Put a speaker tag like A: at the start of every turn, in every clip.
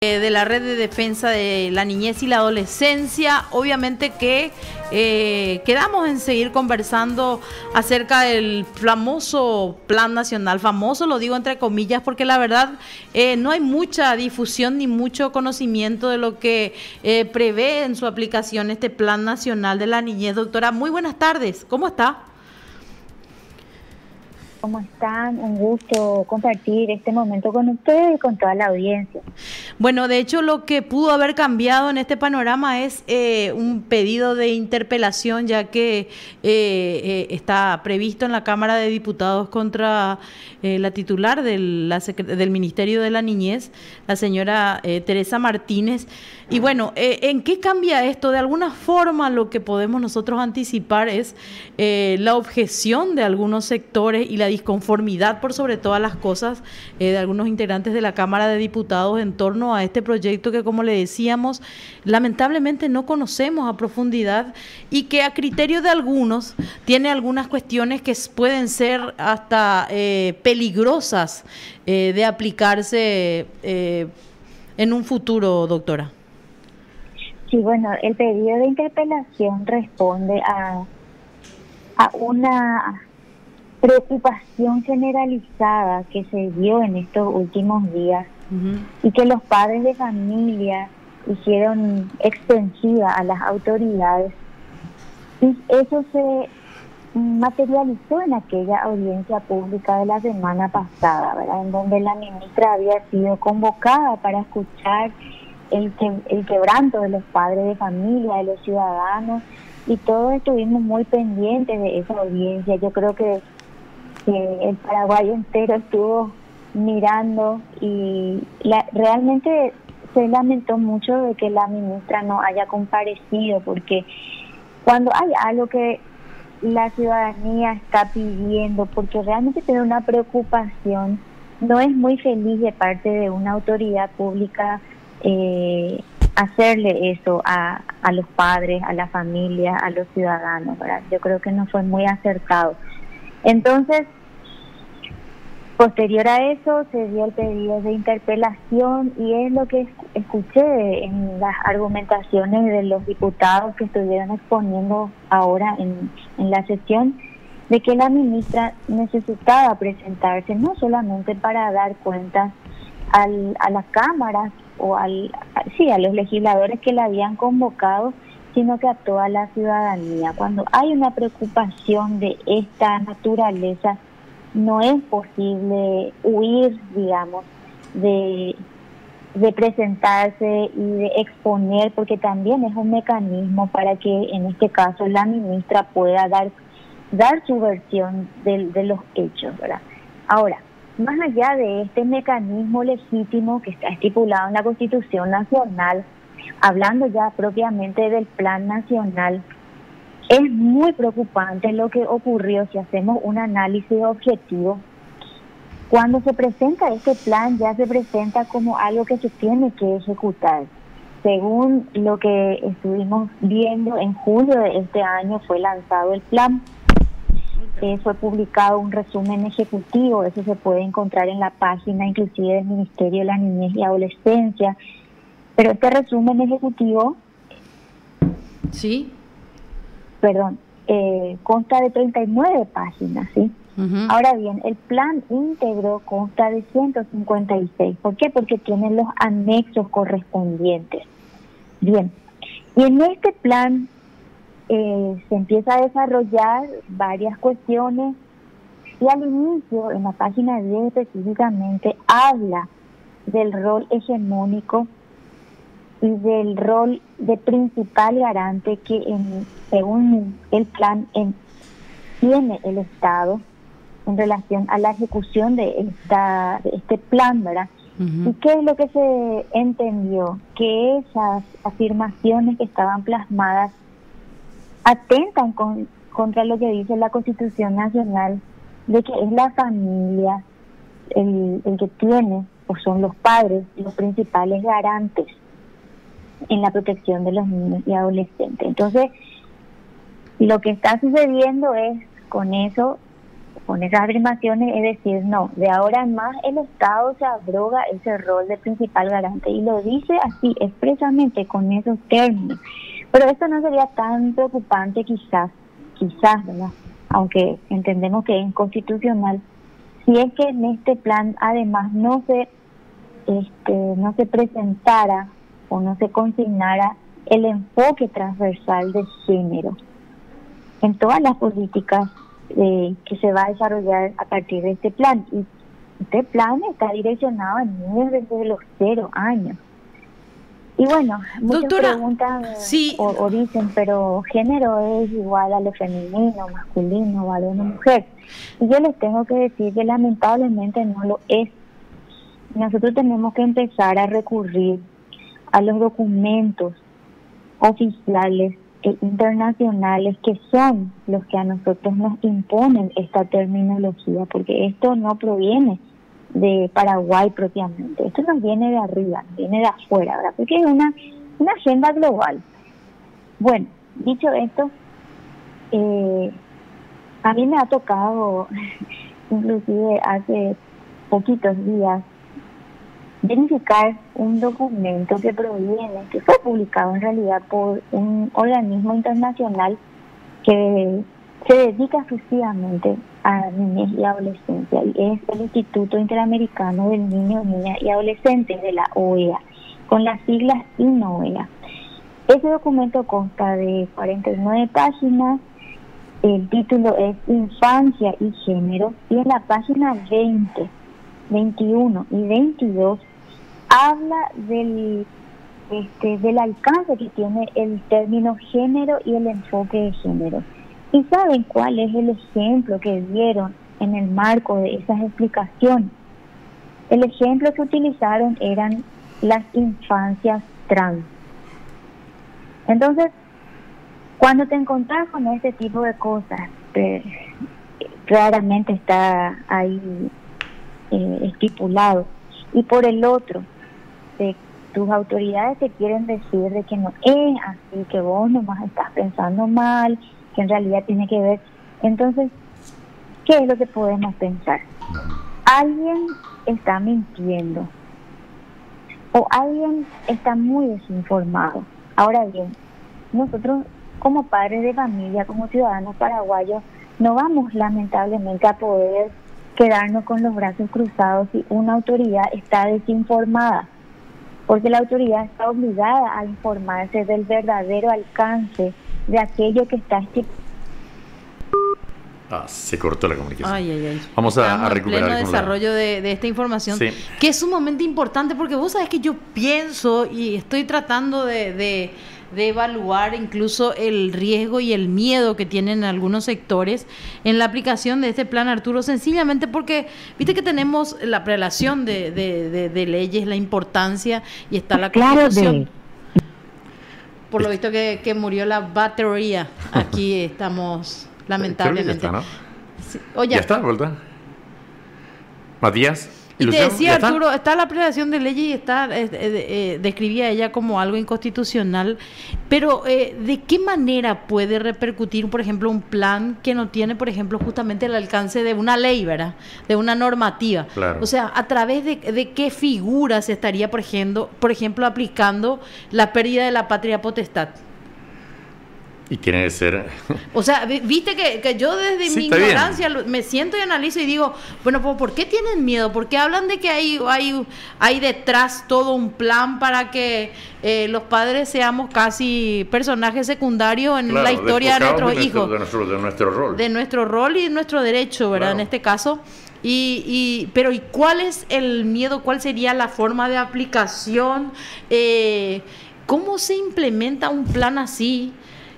A: De la Red de Defensa de la Niñez y la Adolescencia. Obviamente que quedamos en seguir conversando acerca del famoso Plan Nacional. Famoso lo digo entre comillas porque la verdad no hay mucha difusión ni mucho conocimiento de lo que prevé en su aplicación este Plan Nacional de la Niñez. Doctora, muy buenas tardes. ¿Cómo está?
B: ¿Cómo están? Un gusto compartir este momento con ustedes y con toda la audiencia.
A: Bueno, de hecho lo que pudo haber cambiado en este panorama es un pedido de interpelación, ya que está previsto en la Cámara de Diputados contra la titular del Ministerio de la Niñez, la señora Teresa Martínez. Y bueno, ¿en qué cambia esto? De alguna forma lo que podemos nosotros anticipar es la objeción de algunos sectores y la disconformidad por sobre todas las cosas de algunos integrantes de la Cámara de Diputados en torno a este proyecto que, como le decíamos, lamentablemente no conocemos a profundidad y que a criterio de algunos tiene algunas cuestiones que pueden ser hasta peligrosas de aplicarse en un futuro, doctora.
B: Sí, bueno, el pedido de interpelación responde a una preocupación generalizada que se dio en estos últimos días y que los padres de familia hicieron extensiva a las autoridades. Y eso se materializó en aquella audiencia pública de la semana pasada, ¿verdad? En donde la ministra había sido convocada para escuchar el quebranto de los padres de familia, de los ciudadanos, y todos estuvimos muy pendientes de esa audiencia. Yo creo que el Paraguay entero estuvo mirando y realmente se lamentó mucho de que la ministra no haya comparecido, porque cuando hay algo que la ciudadanía está pidiendo, porque realmente tiene una preocupación, no es muy feliz de parte de una autoridad pública hacerle eso a los padres, a la familia, a los ciudadanos, ¿verdad? Yo creo que no fue muy acertado. Entonces, posterior a eso se dio el pedido de interpelación y es lo que escuché en las argumentaciones de los diputados que estuvieron exponiendo ahora en la sesión, de que la ministra necesitaba presentarse no solamente para dar cuentas a las cámaras o a los legisladores que la habían convocado, sino que a toda la ciudadanía. Cuando hay una preocupación de esta naturaleza, no es posible huir, digamos, de presentarse y de exponer, porque también es un mecanismo para que en este caso la ministra pueda dar su versión de los hechos, ¿verdad? Ahora, más allá de este mecanismo legítimo que está estipulado en la Constitución Nacional, hablando ya propiamente del Plan Nacional, es muy preocupante lo que ocurrió si hacemos un análisis objetivo. Cuando se presenta este plan, ya se presenta como algo que se tiene que ejecutar. Según lo que estuvimos viendo, en julio de este año fue lanzado el plan. Fue publicado un resumen ejecutivo, eso se puede encontrar en la página inclusive del Ministerio de la Niñez y Adolescencia. Pero este resumen ejecutivo,
A: sí,
B: consta de 39 páginas, ¿sí? Ahora bien, el plan íntegro consta de 156. ¿Por qué? Porque tiene los anexos correspondientes. Bien, y en este plan se empieza a desarrollar varias cuestiones y al inicio, en la página 10 específicamente, habla del rol hegemónico y del rol de principal garante que según el plan tiene el Estado en relación a la ejecución de este plan, ¿verdad? ¿Y qué es lo que se entendió? Que esas afirmaciones que estaban plasmadas atentan contra lo que dice la Constitución Nacional, de que es la familia el que tiene, o son los padres, los principales garantes en la protección de los niños y adolescentes. Entonces, lo que está sucediendo es, con eso, con esas afirmaciones es decir, no, de ahora en más el Estado se abroga ese rol de principal garante y lo dice así expresamente con esos términos. Pero esto no sería tan preocupante quizás, ¿verdad? Aunque entendemos que es inconstitucional, si es que en este plan además no se presentara o no se consignara el enfoque transversal de género en todas las políticas que se va a desarrollar a partir de este plan. Y este plan está direccionado a niños desde los 0 años. Y bueno, muchas
A: doctora,
B: preguntan
A: sí,
B: o dicen, pero género es igual a lo femenino, masculino, varón o mujer. Y yo les tengo que decir que lamentablemente no lo es. Nosotros tenemos que empezar a recurrir a los documentos oficiales e internacionales que son los que a nosotros nos imponen esta terminología, porque esto no proviene de Paraguay propiamente, esto nos viene de arriba, viene de afuera, ¿verdad? Porque es una agenda global. Bueno, dicho esto, a mí me ha tocado, inclusive hace poquitos días, verificar un documento que fue publicado en realidad por un organismo internacional que se dedica exclusivamente a niñez y adolescencia, y es el Instituto Interamericano del Niño, Niña y Adolescente de la OEA, con las siglas INOEA. Ese documento consta de 49 páginas, el título es Infancia y Género, y en la página 20, 21 y 22 habla del alcance que tiene el término género y el enfoque de género. ¿Y saben cuál es el ejemplo que dieron en el marco de esas explicaciones? El ejemplo que utilizaron eran las infancias trans. Entonces, cuando te encontrás con este tipo de cosas, claramente está ahí estipulado. Y por el otro, tus autoridades te quieren decir de que no es así, que vos nomás estás pensando mal, que en realidad tiene que ver. Entonces, ¿qué es lo que podemos pensar? Alguien está mintiendo o alguien está muy desinformado. Ahora bien, nosotros como padres de familia, como ciudadanos paraguayos, no vamos lamentablemente a poder quedarnos con los brazos cruzados si una autoridad está desinformada, porque la autoridad está obligada a informarse del verdadero alcance de aquello que está estipulado.
C: Se cortó la comunicación.
A: Ay.
C: Vamos a recuperar
A: el desarrollo de esta información,
C: sí,
A: que es sumamente importante, porque vos sabés que yo pienso y estoy tratando de evaluar incluso el riesgo y el miedo que tienen algunos sectores en la aplicación de este plan, Arturo, sencillamente porque viste que tenemos la prelación de leyes, la importancia, y está la Constitución. Por lo visto que murió la batería. Aquí estamos, lamentablemente.
C: Ya está, ¿no?
A: Sí.
C: ¿Ya está, vuelta? Matías.
A: Y te decía, Arturo, está la prelación de leyes y está describía ella como algo inconstitucional, pero ¿de qué manera puede repercutir, por ejemplo, un plan que no tiene, por ejemplo, justamente el alcance de una ley, ¿verdad? De una normativa.
C: Claro.
A: O sea, ¿a través de qué figura se estaría, por ejemplo, aplicando la pérdida de la patria potestad?
C: Y quiere ser...
A: O sea, viste que yo desde mi ignorancia me siento y analizo y digo, bueno, pues ¿por qué tienen miedo? ¿Por qué hablan de que hay detrás todo un plan para que los padres seamos casi personajes secundarios en la historia de nuestros hijos?
C: De nuestro rol.
A: De nuestro rol y de nuestro derecho, ¿verdad? Claro. En este caso. Pero ¿y cuál es el miedo? ¿Cuál sería la forma de aplicación? ¿Cómo se implementa un plan así?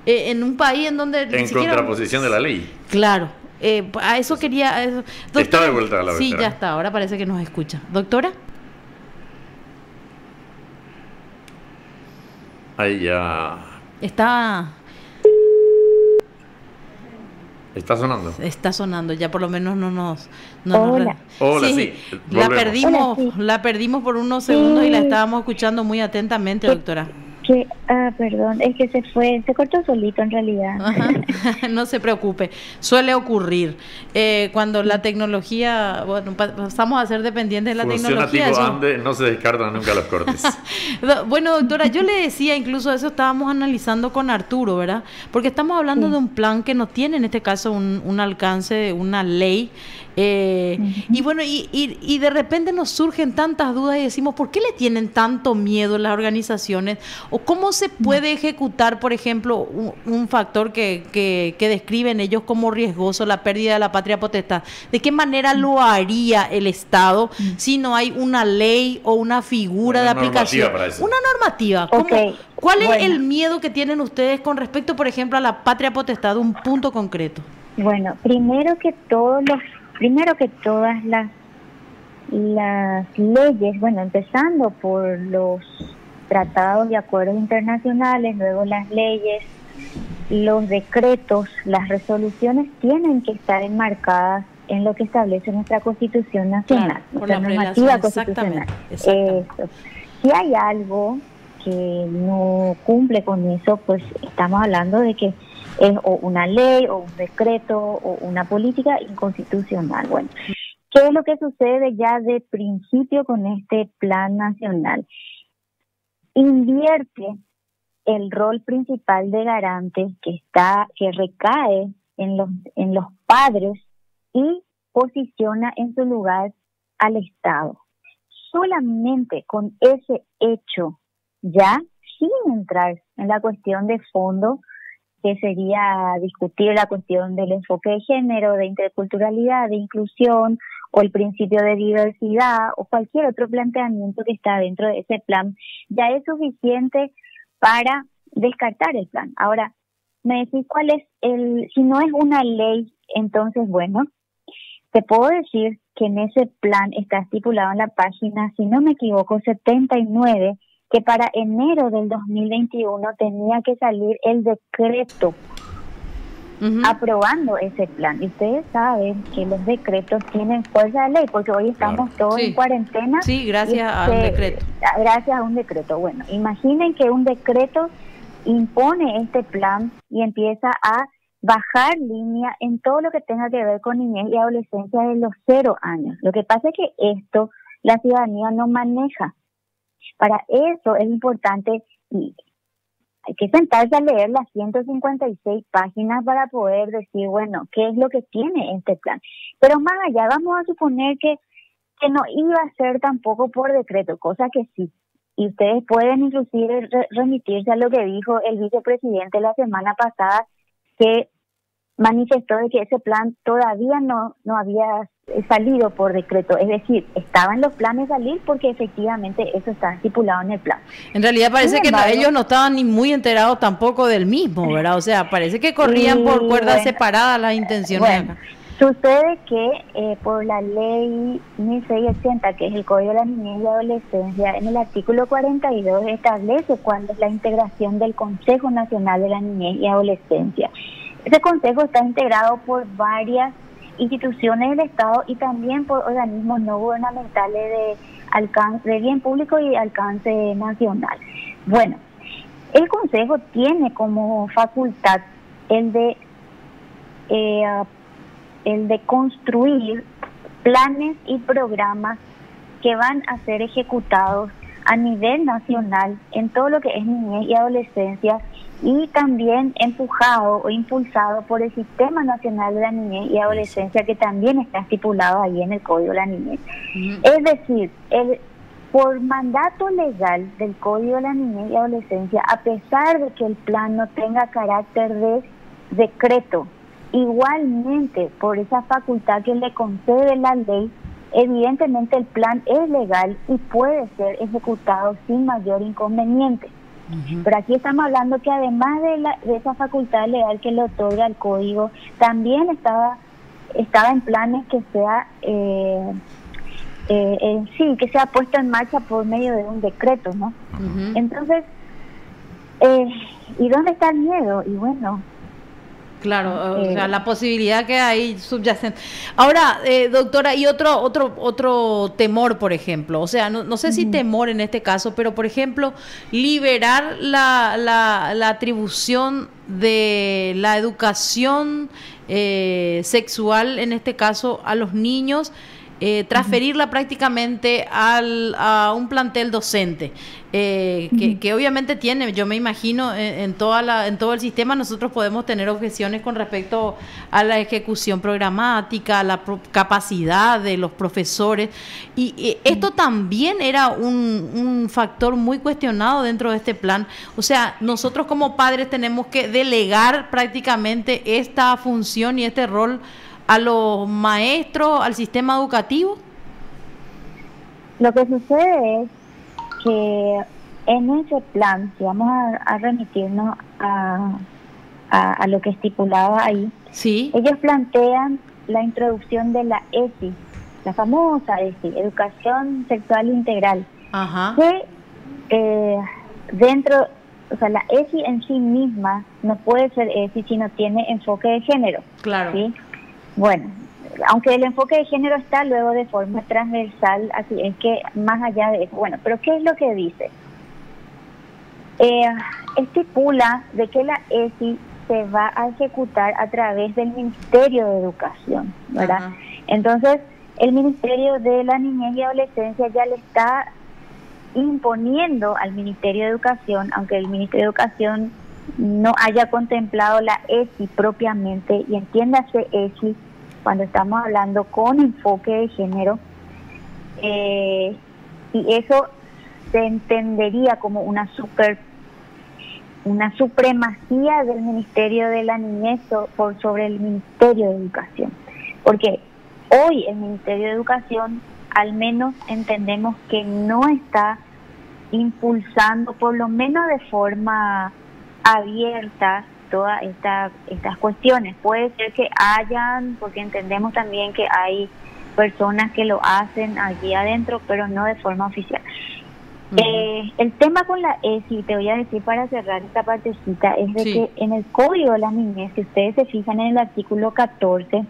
A: En un país en donde...
C: En contraposición de la ley.
A: Claro. A eso quería... Doctora,
C: está de vuelta a la
A: sí,
C: veterana.
A: Ya está. Ahora parece que nos escucha. ¿Doctora?
C: Ahí ya...
A: Está
C: sonando.
A: Está sonando. Ya por lo menos no nos...
B: Hola.
C: Hola, sí.
A: La perdimos por unos segundos y la estábamos escuchando muy atentamente, doctora.
B: Perdón, es que se cortó solito en realidad.
A: Ajá. No se preocupe, suele ocurrir. Cuando la tecnología, bueno, pasamos a ser dependientes de la tecnología.
C: Funciona tipo AMDE, no se descartan nunca los cortes.
A: Bueno, doctora, yo le decía, incluso eso estábamos analizando con Arturo, ¿verdad? Porque estamos hablando de un plan que no tiene en este caso un alcance, una ley. Y bueno, y de repente nos surgen tantas dudas y decimos, ¿por qué le tienen tanto miedo las organizaciones? ¿O cómo se puede ejecutar, por ejemplo, un factor que describen ellos como riesgoso, la pérdida de la patria potestad? ¿De qué manera lo haría el Estado si no hay una ley o una figura de aplicación?
C: Para eso.
A: Una normativa. ¿Cuál es el miedo que tienen ustedes con respecto, por ejemplo, a la patria potestad, un punto concreto?
B: Bueno, primero que todas las leyes, bueno, empezando por los tratados y acuerdos internacionales, luego las leyes, los decretos, las resoluciones tienen que estar enmarcadas en lo que establece nuestra Constitución Nacional, nuestra normativa constitucional.
A: Exactamente.
B: Si hay algo que no cumple con eso, pues estamos hablando de que es o una ley o un decreto o una política inconstitucional. Bueno, ¿qué es lo que sucede ya de principio con este plan nacional? Invierte el rol principal de garante que recae en los padres y posiciona en su lugar al Estado. Solamente con ese hecho, ya sin entrar en la cuestión de fondo, que sería discutir la cuestión del enfoque de género, de interculturalidad, de inclusión, o el principio de diversidad, o cualquier otro planteamiento que está dentro de ese plan, ya es suficiente para descartar el plan. Ahora, me decís cuál es si no es una ley, entonces, bueno, te puedo decir que en ese plan está estipulado en la página, si no me equivoco, 79, que para enero del 2021 tenía que salir el decreto aprobando ese plan. Y ustedes saben que los decretos tienen fuerza de ley, porque hoy estamos todos en cuarentena.
A: Sí, gracias a un decreto.
B: Gracias a un decreto. Bueno, imaginen que un decreto impone este plan y empieza a bajar línea en todo lo que tenga que ver con niñez y adolescencia de los 0 años. Lo que pasa es que esto la ciudadanía no maneja. Para eso es importante y hay que sentarse a leer las 156 páginas para poder decir, bueno, ¿qué es lo que tiene este plan? Pero más allá, vamos a suponer que no iba a ser tampoco por decreto, cosa que sí. Y ustedes pueden inclusive remitirse a lo que dijo el vicepresidente la semana pasada, que manifestó de que ese plan todavía no había salido por decreto, es decir, estaban los planes salir porque efectivamente eso está estipulado en el plan.
A: En realidad parece que ellos no estaban ni muy enterados tampoco del mismo, ¿verdad? O sea, parece que corrían por cuerdas separadas las intenciones.
B: Bueno, sucede que por la ley 1680, que es el Código de la Niñez y Adolescencia, en el artículo 42 establece cuál es la integración del Consejo Nacional de la Niñez y Adolescencia. Ese consejo está integrado por varias instituciones del Estado y también por organismos no gubernamentales de bien público y de alcance nacional. Bueno, el Consejo tiene como facultad el de construir planes y programas que van a ser ejecutados a nivel nacional en todo lo que es niñez y adolescencia, y también empujado o impulsado por el Sistema Nacional de la Niñez y Adolescencia, que también está estipulado ahí en el Código de la Niñez. Es decir, por mandato legal del Código de la Niñez y Adolescencia, a pesar de que el plan no tenga carácter de decreto, igualmente por esa facultad que le concede la ley, evidentemente el plan es legal y puede ser ejecutado sin mayor inconveniente. Pero aquí estamos hablando que además de esa facultad legal que le otorga el código, también estaba en planes que sea que sea puesto en marcha por medio de un decreto, ¿no? Entonces, ¿y dónde está el miedo? Y bueno,
A: Claro, o sea, la posibilidad que hay subyacente. Ahora, doctora, y otro temor, por ejemplo, o sea, no sé si temor en este caso, pero por ejemplo, liberar la atribución de la educación sexual, en este caso, a los niños, transferirla prácticamente a un plantel docente, que obviamente tiene, yo me imagino, en todo el sistema nosotros podemos tener objeciones con respecto a la ejecución programática, a la capacidad de los profesores, y esto también era un factor muy cuestionado dentro de este plan. O sea, nosotros como padres tenemos que delegar prácticamente esta función y este rol a los maestros, al sistema educativo.
B: Lo que sucede es que en ese plan, si vamos a remitirnos a lo que estipulaba ahí,
A: sí,
B: ellos plantean la introducción de la ESI, la famosa ESI, Educación Sexual Integral,
A: ajá,
B: que dentro, o sea, la ESI en sí misma no puede ser ESI si no tiene enfoque de género.
A: claro.
B: ¿Sí? Bueno, aunque el enfoque de género está luego de forma transversal, así es que más allá de eso, bueno, pero ¿qué es lo que dice? Estipula de que la ESI se va a ejecutar a través del Ministerio de Educación, ¿verdad? Ajá. Entonces, el Ministerio de la Niñez y Adolescencia ya le está imponiendo al Ministerio de Educación, aunque el Ministerio de Educación no haya contemplado la ESI propiamente, y entiéndase ESI cuando estamos hablando con enfoque de género, y eso se entendería como una supremacía del Ministerio de la Niñez sobre el Ministerio de Educación, porque hoy el Ministerio de Educación al menos entendemos que no está impulsando, por lo menos de forma abierta, todas estas cuestiones. Puede ser que hayan, porque entendemos también que hay personas que lo hacen allí adentro, pero no de forma oficial. El tema con la ESI, te voy a decir para cerrar esta partecita, es de que en el Código de la Niñez, si ustedes se fijan en el artículo 14,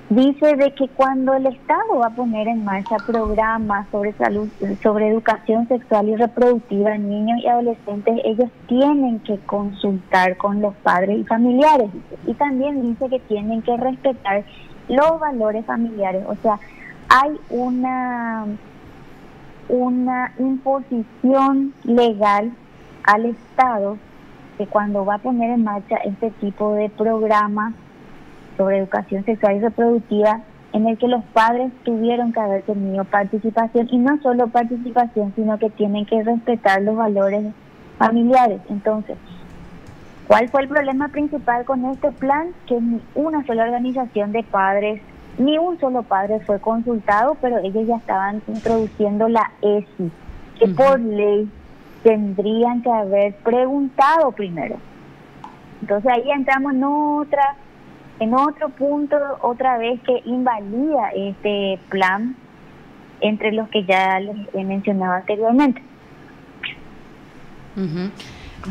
B: dice de que cuando el Estado va a poner en marcha programas sobre salud, sobre educación sexual y reproductiva en niños y adolescentes, ellos tienen que consultar con los padres y familiares. Y también dice que tienen que respetar los valores familiares. O sea, hay una imposición legal al Estado que cuando va a poner en marcha este tipo de programas sobre educación sexual y reproductiva, en el que los padres tuvieron que haber tenido participación, y no solo participación, sino que tienen que respetar los valores familiares. Entonces, ¿cuál fue el problema principal con este plan? Que ni una sola organización de padres, ni un solo padre fue consultado, pero ellos ya estaban introduciendo la ESI, que por ley tendrían que haber preguntado primero. Entonces ahí entramos en otro punto otra vez que invalida este plan, entre los que ya les he mencionado anteriormente.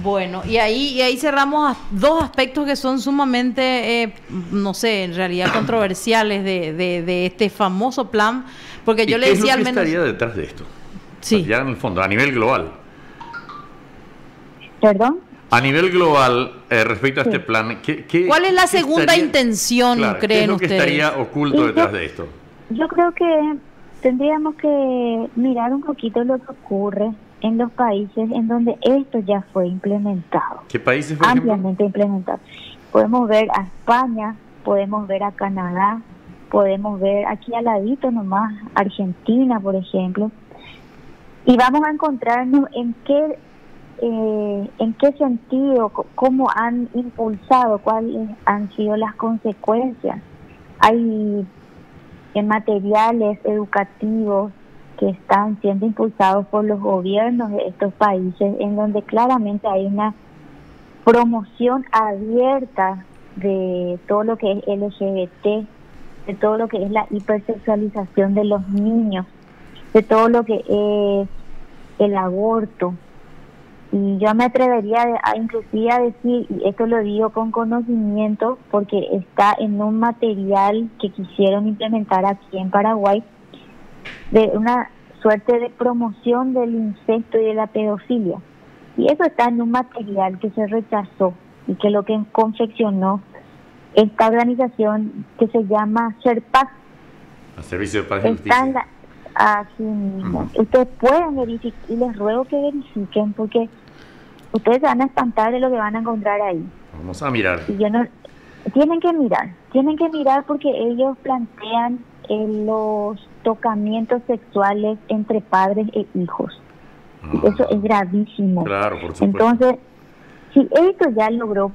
A: Bueno, y ahí cerramos dos aspectos que son sumamente, no sé, en realidad controversiales de este famoso plan, porque yo le decía al menos...
C: ¿Qué estaría detrás de esto?
A: Sí.
C: Ya en el fondo, a nivel global.
B: ¿Perdón?
C: A nivel global, respecto a este plan,
A: ¿cuál es la segunda intención, creen ustedes? ¿Qué es lo que
C: estaría oculto detrás de esto?
B: Yo creo que tendríamos que mirar un poquito lo que ocurre en los países en donde esto ya fue implementado.
C: ¿Qué países, por ejemplo?
B: Ampliamente implementado. Podemos ver a España, podemos ver a Canadá, podemos ver aquí al ladito nomás, Argentina, por ejemplo, y vamos a encontrarnos en qué sentido, cómo han impulsado, cuáles han sido las consecuencias. Hay materiales educativos que están siendo impulsados por los gobiernos de estos países, en donde claramente hay una promoción abierta de todo lo que es LGBT, de todo lo que es la hipersexualización de los niños, de todo lo que es el aborto, Y yo me atrevería inclusive a decir, y esto lo digo con conocimiento, porque está en un material que quisieron implementar aquí en Paraguay, de una suerte de promoción del incesto y de la pedofilia. Y eso está en un material que se rechazó y que lo que confeccionó esta organización que se llama SERPAC.
C: El Servicio de Paz y Justicia.
B: Así mismo. Ustedes pueden verificar, y les ruego que verifiquen, porque ustedes se van a espantar de lo que van a encontrar ahí.
C: Vamos a mirar.
B: Y tienen que mirar porque ellos plantean los tocamientos sexuales entre padres e hijos. Y eso es gravísimo.
C: Claro, por supuesto.
B: Entonces, si esto ya logró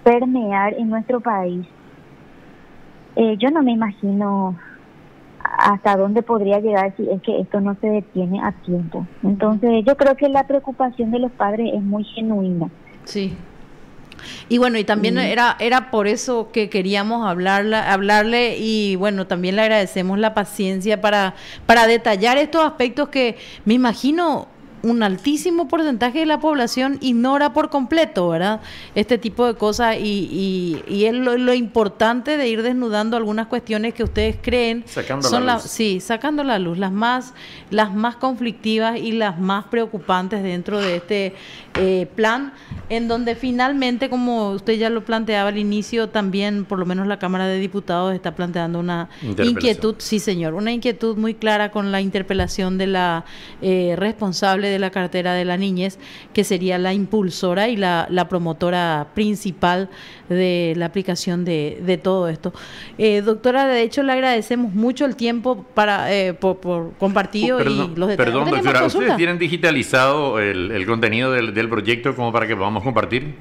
B: permear en nuestro país, yo no me imagino hasta dónde podría llegar si es que esto no se detiene a tiempo. Entonces, yo creo que la preocupación de los padres es muy genuina.
A: Sí. Y bueno, y también era por eso que queríamos hablarle y bueno, también le agradecemos la paciencia para detallar estos aspectos que me imagino un altísimo porcentaje de la población ignora por completo, ¿verdad? Este tipo de cosas y es lo importante de ir desnudando algunas cuestiones que ustedes creen
C: sacando
A: la luz, las más conflictivas y las más preocupantes dentro de este plan, en donde finalmente, como usted ya lo planteaba al inicio, también por lo menos la Cámara de Diputados está planteando una inquietud, sí señor, una inquietud muy clara con la interpelación de la responsable de la cartera de la niñez, que sería la impulsora y la promotora principal de la aplicación de todo esto. Doctora, de hecho le agradecemos mucho el tiempo por compartido y los detalles.
C: Perdón, doctora, ¿ustedes tienen digitalizado el contenido del proyecto como para que podamos compartir?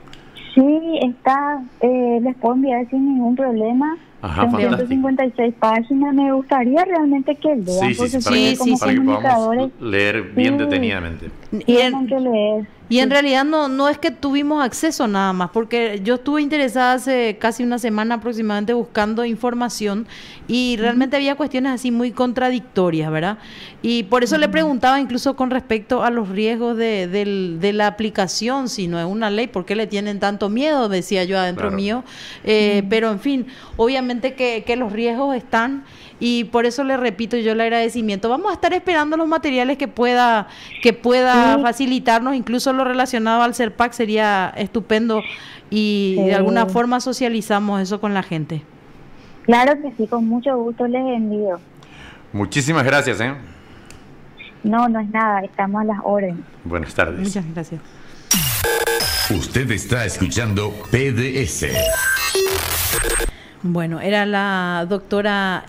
B: Sí, está, les puedo enviar sin ningún problema.
C: Ajá,
B: son 156 páginas. Me gustaría realmente que lean,
C: para que podamos leer bien detenidamente.
B: Tienen que leer.
A: Y en realidad no es que tuvimos acceso nada más, porque yo estuve interesada hace casi una semana aproximadamente buscando información y realmente había cuestiones así muy contradictorias, ¿verdad? Y por eso le preguntaba incluso con respecto a los riesgos de la aplicación, si no es una ley, ¿por qué le tienen tanto miedo? Decía yo adentro mío. Pero en fin, obviamente que los riesgos están y por eso le repito yo el agradecimiento. Vamos a estar esperando los materiales que pueda facilitarnos, incluso lo relacionado al SERPAC sería estupendo y de alguna forma socializamos eso con la gente.
B: Claro que sí, con mucho gusto les envío.
C: Muchísimas gracias, ¿eh?
B: No es nada, estamos a las órdenes.
C: Buenas tardes.
A: Muchas gracias.
D: Usted está escuchando PDS.
A: Bueno, era la doctora